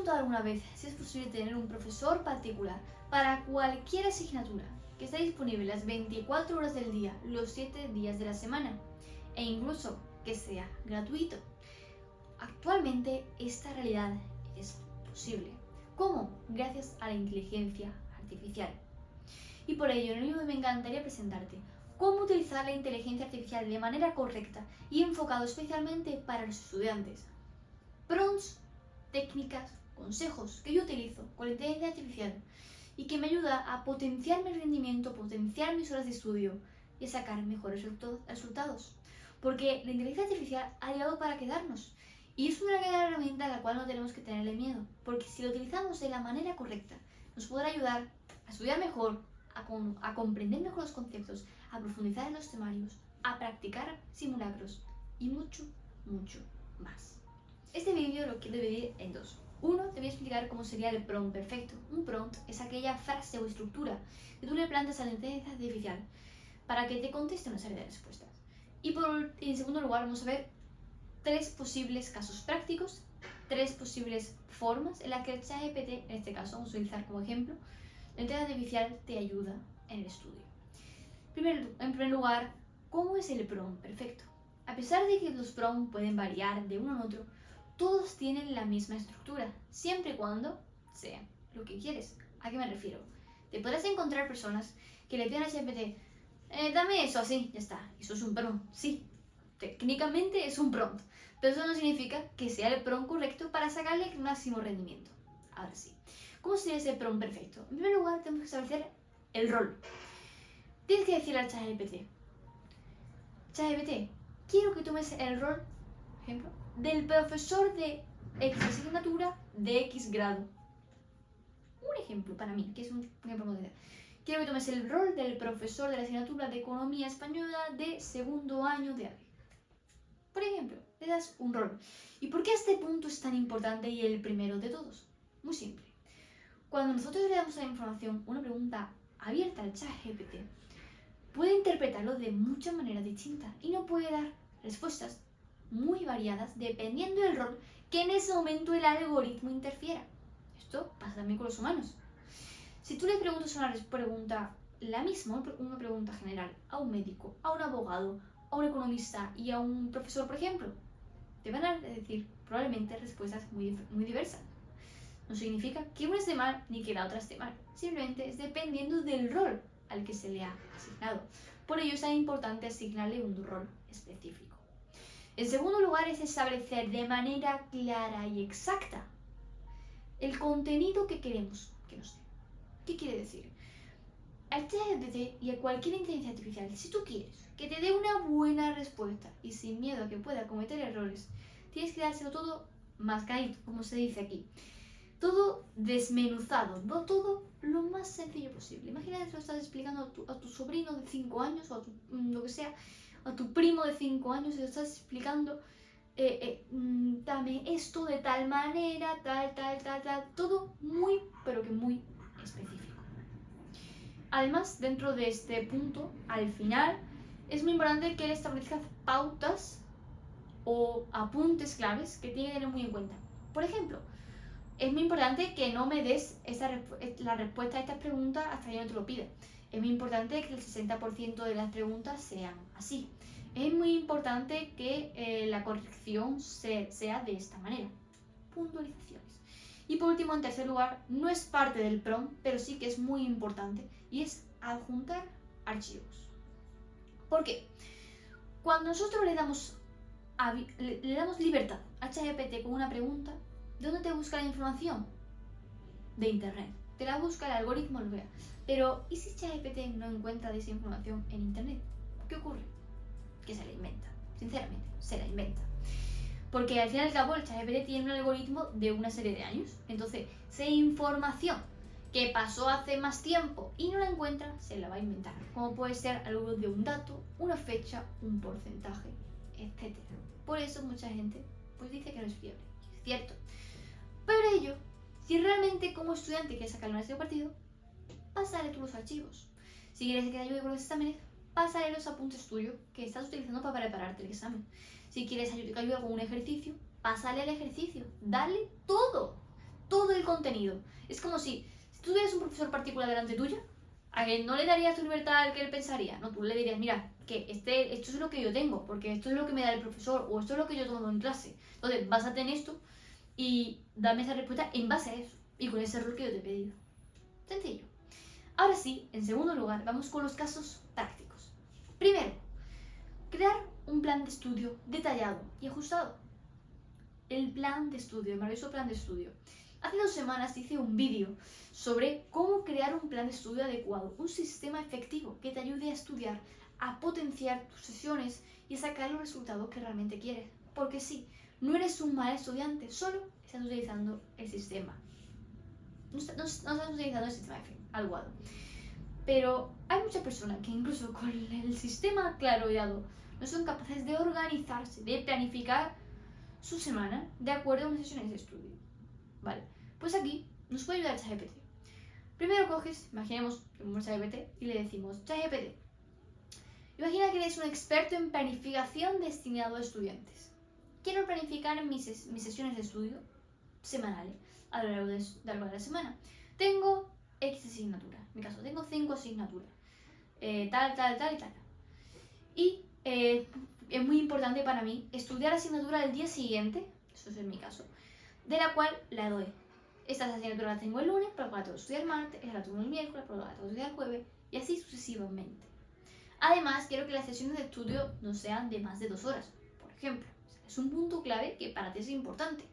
preguntado alguna vez si es posible tener un profesor particular para cualquier asignatura que esté disponible las 24 horas del día, los 7 días de la semana, e incluso que sea gratuito? Actualmente esta realidad es posible. ¿Cómo? Gracias a la inteligencia artificial. Y por ello en el libro me encantaría presentarte cómo utilizar la inteligencia artificial de manera correcta y enfocado especialmente para los estudiantes. Prompts, técnicas, consejos que yo utilizo con la inteligencia artificial y que me ayuda a potenciar mi rendimiento, potenciar mis horas de estudio y a sacar mejores resultados. Porque la inteligencia artificial ha llegado para quedarnos y es una gran herramienta a la cual no tenemos que tenerle miedo, porque si lo utilizamos de la manera correcta nos podrá ayudar a estudiar mejor, a comprender mejor los conceptos, a profundizar en los temarios, a practicar simulacros y mucho, mucho más. Este vídeo lo quiero dividir en dos. Uno, te voy a explicar cómo sería el prompt perfecto. Un prompt es aquella frase o estructura que tú le plantas a la inteligencia artificial para que te conteste una serie de respuestas. Y en segundo lugar, vamos a ver 3 posibles casos prácticos, 3 posibles formas en las que el ChatGPT, en este caso vamos a utilizar como ejemplo, la inteligencia artificial te ayuda en el estudio. En primer lugar, ¿cómo es el prompt perfecto? A pesar de que los prompts pueden variar de uno a otro, todos tienen la misma estructura, siempre y cuando sean lo que quieres. ¿A qué me refiero? Te podrás encontrar personas que le pidan a ChatGPT, dame eso así, ya está. Eso es un prompt, sí. Técnicamente es un prompt, pero eso no significa que sea el prompt correcto para sacarle el máximo rendimiento. Ahora sí, ¿cómo sería ese prompt perfecto? En primer lugar, tenemos que establecer el rol. Tienes que decirle al ChatGPT, ChatGPT, quiero que tomes el rol, por ejemplo, del profesor de X asignatura de X grado. Un ejemplo para mí, que es un ejemplo muy idea. Quiero que tomes el rol del profesor de la asignatura de Economía Española de segundo año de AD. Por ejemplo, le das un rol. ¿Y por qué este punto es tan importante y el primero de todos? Muy simple. Cuando nosotros le damos a la información una pregunta abierta al ChatGPT, puede interpretarlo de muchas maneras distintas y no puede dar respuestas muy variadas dependiendo del rol que en ese momento el algoritmo interfiera. Esto pasa también con los humanos. Si tú le preguntas una pregunta, la misma, una pregunta general, a un médico, a un abogado, a un economista y a un profesor, por ejemplo, te van a decir probablemente respuestas muy diversas. No significa que una esté mal ni que la otra esté mal. Simplemente es dependiendo del rol al que se le ha asignado. Por ello es tan importante asignarle un rol específico. En segundo lugar es establecer de manera clara y exacta el contenido que queremos que nos dé. ¿Qué quiere decir? Al ChatGPT y a cualquier inteligencia artificial, si tú quieres que te dé una buena respuesta y sin miedo a que pueda cometer errores, tienes que dárselo todo mascadito, como se dice aquí. Todo desmenuzado, ¿no? Todo lo más sencillo posible. Imagínate que lo estás explicando a tu sobrino de 5 años o a lo que sea, a tu primo de 5 años y lo estás explicando, dame esto de tal manera, tal, todo muy, pero que muy específico. Además, dentro de este punto, al final, es muy importante que él establezca pautas o apuntes claves que tiene que tener muy en cuenta. Por ejemplo, es muy importante que no me des la respuesta a estas preguntas hasta que yo no te lo pida. Es muy importante que el 60% de las preguntas sean así. Es muy importante que la corrección sea de esta manera. Puntualizaciones. Y por último, en tercer lugar, no es parte del prompt, pero sí que es muy importante, y es adjuntar archivos. ¿Por qué? Cuando nosotros le damos libertad a ChatGPT con una pregunta, ¿de dónde te busca la información? De internet. Te la busca el algoritmo, lo vea. Pero, ¿y si ChatGPT no encuentra esa información en internet? ¿Qué ocurre? Que se la inventa. Sinceramente, se la inventa. Porque al fin y al cabo el ChatGPT tiene un algoritmo de una serie de años. Entonces, si hay información que pasó hace más tiempo y no la encuentra, se la va a inventar. Como puede ser algo de un dato, una fecha, un porcentaje, etc. Por eso mucha gente pues dice que no es fiable. Es cierto. Pero ello, si realmente como estudiante quieres sacarle un máximo partido, pásale tú los archivos. Si quieres que te ayude con los exámenes, pásale los apuntes tuyos que estás utilizando para prepararte el examen. Si quieres que ayude con un ejercicio, pásale el ejercicio. Dale todo el contenido. Es como si tú tuvieras un profesor particular delante tuya, a que no le darías tu libertad al que él pensaría, no, tú le dirías, mira, que esto es lo que yo tengo, porque esto es lo que me da el profesor, o esto es lo que yo tomo en clase. Entonces, básate en esto y dame esa respuesta en base a eso, y con ese error que yo te he pedido. Sencillo. Ahora sí, en segundo lugar, vamos con los casos prácticos. Primero, crear un plan de estudio detallado y ajustado. El plan de estudio, el maravilloso plan de estudio. Hace 2 semanas hice un vídeo sobre cómo crear un plan de estudio adecuado, un sistema efectivo que te ayude a estudiar, a potenciar tus sesiones y a sacar los resultados que realmente quieres. Porque sí, no eres un mal estudiante, solo estás utilizando el sistema. No estás utilizando el sistema adecuado. Pero hay muchas personas que incluso con el sistema claro y dado no son capaces de organizarse, de planificar su semana de acuerdo a unas sesiones de estudio. Vale, pues aquí nos puede ayudar ChatGPT. Primero coges, imaginemos que tenemos ChatGPT y le decimos, ChatGPT, imagina que eres un experto en planificación destinado a estudiantes. Quiero planificar mis sesiones de estudio semanales a lo largo de la semana. Tengo X asignaturas, en mi caso tengo 5 asignaturas, tal y tal. Y es muy importante para mí estudiar la asignatura del día siguiente, eso es en mi caso, de la cual la doy. Estas asignaturas las tengo el lunes, pero la tengo que estudiar el martes, esta la tengo el miércoles, pero la tengo que estudiar el jueves, y así sucesivamente. Además, quiero que las sesiones de estudio no sean de más de 2 horas, por ejemplo. Es un punto clave que para ti es importante.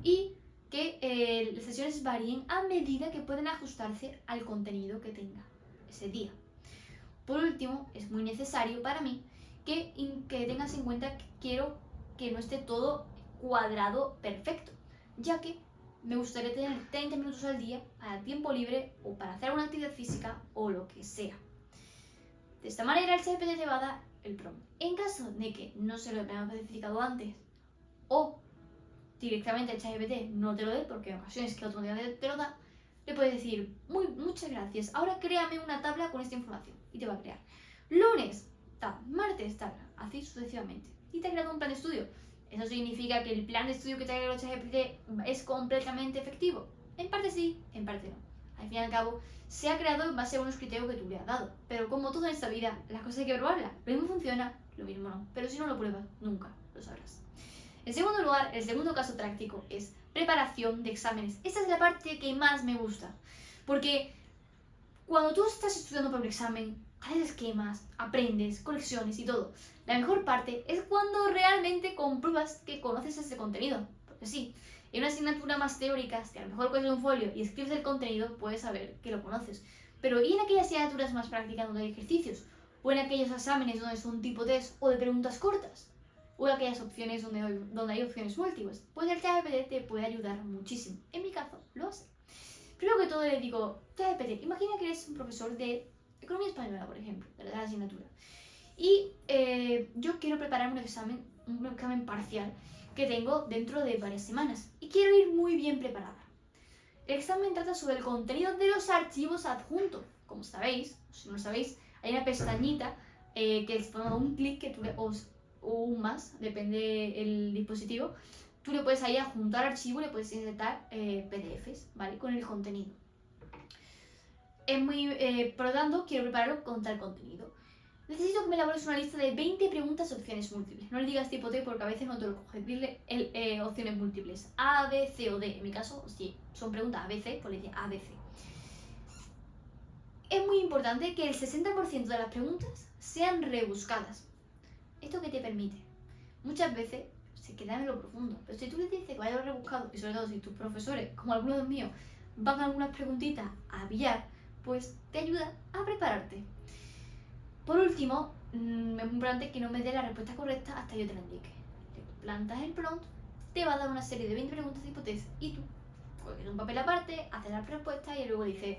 Y que las sesiones varíen a medida que pueden ajustarse al contenido que tenga ese día. Por último, es muy necesario para mí que tengas en cuenta que quiero que no esté todo cuadrado perfecto, ya que me gustaría tener 30 minutos al día para tiempo libre o para hacer una actividad física o lo que sea. De esta manera el ChatGPT te va a dar el prompt. En caso de que no se lo hayamos especificado antes o directamente el ChatGPT no te lo dé, porque en ocasiones que automáticamente te lo da, le puedes decir, muchas gracias, ahora créame una tabla con esta información y te va a crear. Lunes, tal, martes, tal, así sucesivamente. Y te ha creado un plan de estudio. ¿Eso significa que el plan de estudio que te ha creado ChatGPT es completamente efectivo? En parte sí, en parte no. Al fin y al cabo, se ha creado en base a unos criterios que tú le has dado. Pero como todo en esta vida, las cosas hay que probarlas. Lo mismo funciona, lo mismo no. Pero si no lo pruebas, nunca lo sabrás. En segundo lugar, el segundo caso práctico es preparación de exámenes. Esta es la parte que más me gusta. Porque cuando tú estás estudiando para un examen, haces esquemas, aprendes, conexiones y todo. La mejor parte es cuando realmente compruebas que conoces ese contenido. Porque sí, en una asignatura más teórica, si a lo mejor coges un folio y escribes el contenido, puedes saber que lo conoces. Pero ¿y en aquellas asignaturas más prácticas donde hay ejercicios? ¿O en aquellos exámenes donde son tipo test o de preguntas cortas? ¿O en aquellas opciones donde hay opciones múltiples? Pues el ChatGPT te puede ayudar muchísimo. En mi caso, lo hace. Primero que todo le digo, ChatGPT, imagina que eres un profesor de Economía Española, por ejemplo, de la asignatura. Y yo quiero preparar un examen parcial que tengo dentro de varias semanas. Y quiero ir muy bien preparada. El examen trata sobre el contenido de los archivos adjuntos. Como sabéis, si no lo sabéis, hay una pestañita que es con un clic que tú o un más, depende del dispositivo. Tú le puedes ahí adjuntar archivo, le puedes insertar PDFs, ¿vale? Con el contenido. Por lo tanto, quiero prepararlo con tal contenido. Necesito que me elabores una lista de 20 preguntas de opciones múltiples. No le digas tipo T porque a veces no te lo coges. Dile opciones múltiples. A, B, C o D. En mi caso, si son preguntas A, B, C, pues le dice A, B, C. Es muy importante que el 60% de las preguntas sean rebuscadas. ¿Esto qué te permite? Muchas veces se queda en lo profundo. Pero si tú le dices que vaya a lo rebuscado, y sobre todo si tus profesores, como algunos de los míos, van a algunas preguntitas a billar, pues te ayuda a prepararte. Por último, es muy importante que no me dé la respuesta correcta hasta yo te la indique. Te plantas el prompt, te va a dar una serie de 20 preguntas de hipótesis y tú coges un papel aparte, haces la respuesta y luego dices,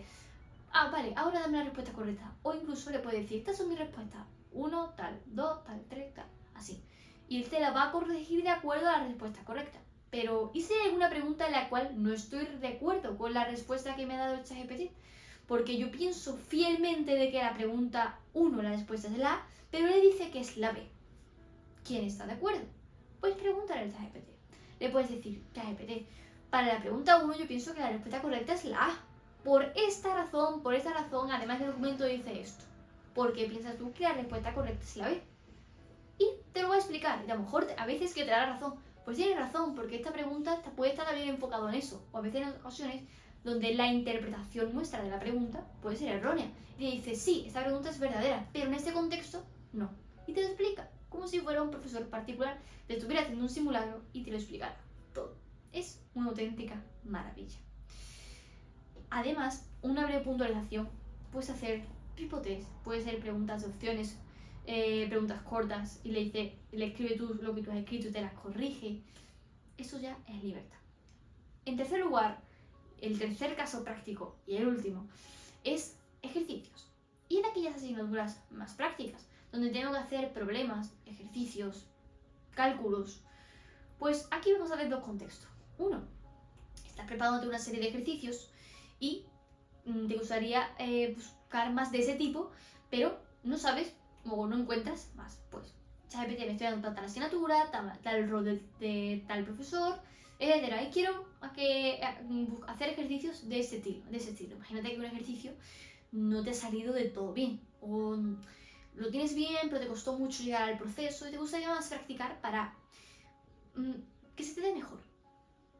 vale, ahora dame la respuesta correcta. O incluso le puedes decir, estas son mis respuestas. 1, tal, 2, tal, 3, tal, así. Y él te la va a corregir de acuerdo a la respuesta correcta. Pero, ¿y si hay alguna pregunta en la cual no estoy de acuerdo con la respuesta que me ha dado el ChatGPT? Porque yo pienso fielmente de que la pregunta 1, la respuesta es la A, pero él dice que es la B. ¿Quién está de acuerdo? Pues pregúntale al ChatGPT. Le puedes decir, ChatGPT, Para la pregunta 1 yo pienso que la respuesta correcta es la A. Por esta razón, además el documento dice esto. ¿Por qué piensas tú que la respuesta correcta es la B? Y te lo voy a explicar. Y a lo mejor a veces que te da la razón. Pues tienes razón, porque esta pregunta puede estar también enfocado en eso. O a veces en ocasiones donde la interpretación nuestra de la pregunta puede ser errónea. Y te dice, sí, esta pregunta es verdadera, pero en este contexto, no. Y te lo explica, como si fuera un profesor particular, te estuviera haciendo un simulacro y te lo explicara todo. Es una auténtica maravilla. Además, una breve puntualización, puedes hacer tipo test, puede ser preguntas de opciones, preguntas cortas y le escribe tú lo que tú has escrito y te las corrige. Eso ya es libertad. En tercer lugar, el tercer caso práctico y el último es ejercicios. Y en aquellas asignaturas más prácticas, donde tengo que hacer problemas, ejercicios, cálculos, pues aquí vamos a ver dos contextos. Uno, estás preparándote una serie de ejercicios y te gustaría buscar más de ese tipo, pero no sabes o no encuentras más. Pues ChatGPT me estoy dando tal asignatura, tal rol de tal profesor, etcétera. Y quiero hacer ejercicios de ese estilo. Imagínate que un ejercicio no te ha salido de todo bien, o lo tienes bien, pero te costó mucho llegar al proceso y te gustaría más practicar para que se te dé mejor.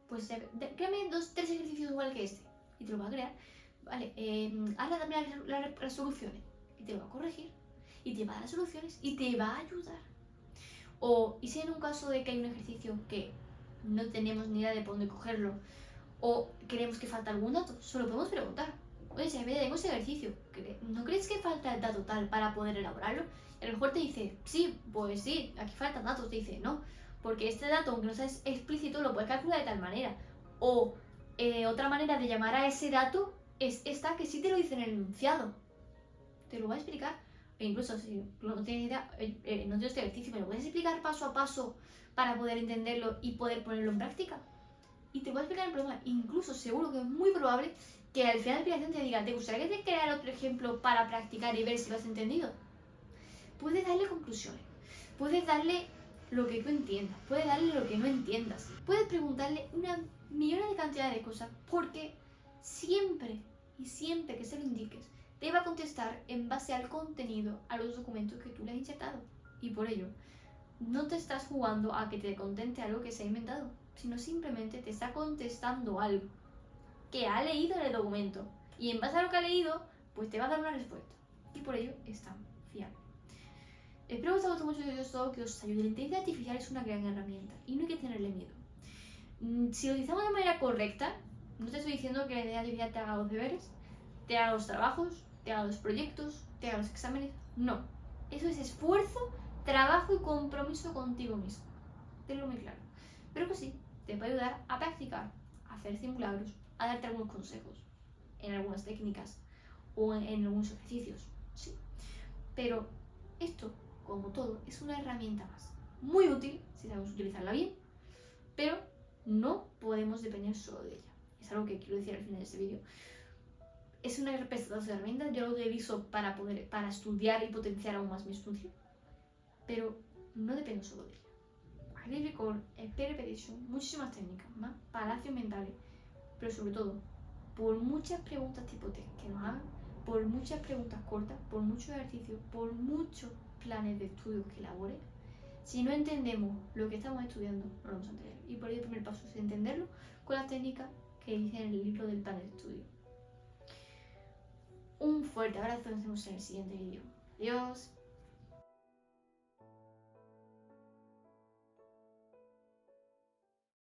Pues créame 2-3 ejercicios igual que este y te lo va a crear. Vale, ahora dame las soluciones y te lo va a corregir y te va a dar las soluciones y te va a ayudar. Y si en un caso de que hay un ejercicio que no tenemos ni idea de por dónde cogerlo o creemos que falta algún dato, solo podemos preguntar. Oye, si tengo ese ejercicio, ¿no crees que falta el dato tal para poder elaborarlo? Y a lo mejor te dice, sí, pues sí, aquí faltan datos. Te dice, no, porque este dato, aunque no sea explícito, lo puedes calcular de tal manera. O otra manera de llamar a ese dato es esta que sí te lo dice en el enunciado. Te lo va a explicar. E incluso si no tienes idea, no tienes este ejercicio, ¿me lo puedes explicar paso a paso para poder entenderlo y poder ponerlo en práctica? Y te voy a explicar el problema. Incluso seguro que es muy probable que al final de la explicación te diga, ¿te gustaría que te creara otro ejemplo para practicar y ver si lo has entendido? Puedes darle conclusiones, puedes darle lo que tú entiendas, puedes darle lo que no entiendas, puedes preguntarle una millón de cantidad de cosas, porque siempre y siempre que se lo indiques, te va a contestar en base al contenido, a los documentos que tú le has insertado. Y por ello, no te estás jugando a que te contente algo que se ha inventado, sino simplemente te está contestando algo que ha leído en el documento. Y en base a lo que ha leído, pues te va a dar una respuesta. Y por ello es tan fiable. Espero que os haya gustado mucho esto, que os ayude. La inteligencia artificial es una gran herramienta y no hay que tenerle miedo. Si lo utilizamos de manera correcta, no te estoy diciendo que la inteligencia artificial te haga los deberes, te haga los trabajos, te haga los proyectos, te haga los exámenes. No. Eso es esfuerzo, trabajo y compromiso contigo mismo. Tenlo muy claro. Pero que sí, te puede ayudar a practicar, a hacer simulacros, a darte algunos consejos en algunas técnicas o en algunos ejercicios. Sí. Pero esto, como todo, es una herramienta más. Muy útil si sabemos utilizarla bien, pero no podemos depender solo de ella. Es algo que quiero decir al final de este vídeo. Es una pedazo de herramienta, yo lo utilizo para estudiar y potenciar aún más mi estudio, pero no dependo solo de ella. Hay Record, Expert Repetition, muchísimas técnicas más, palacios mentales, pero sobre todo, por muchas preguntas tipo test que nos hagan, por muchas preguntas cortas, por muchos ejercicios, por muchos planes de estudio que elabore, si no entendemos lo que estamos estudiando, no lo vamos a entender. Y por ello el primer paso es entenderlo con las técnicas que dice en el libro del plan de estudio. Un fuerte abrazo, nos vemos en el siguiente vídeo. Adiós.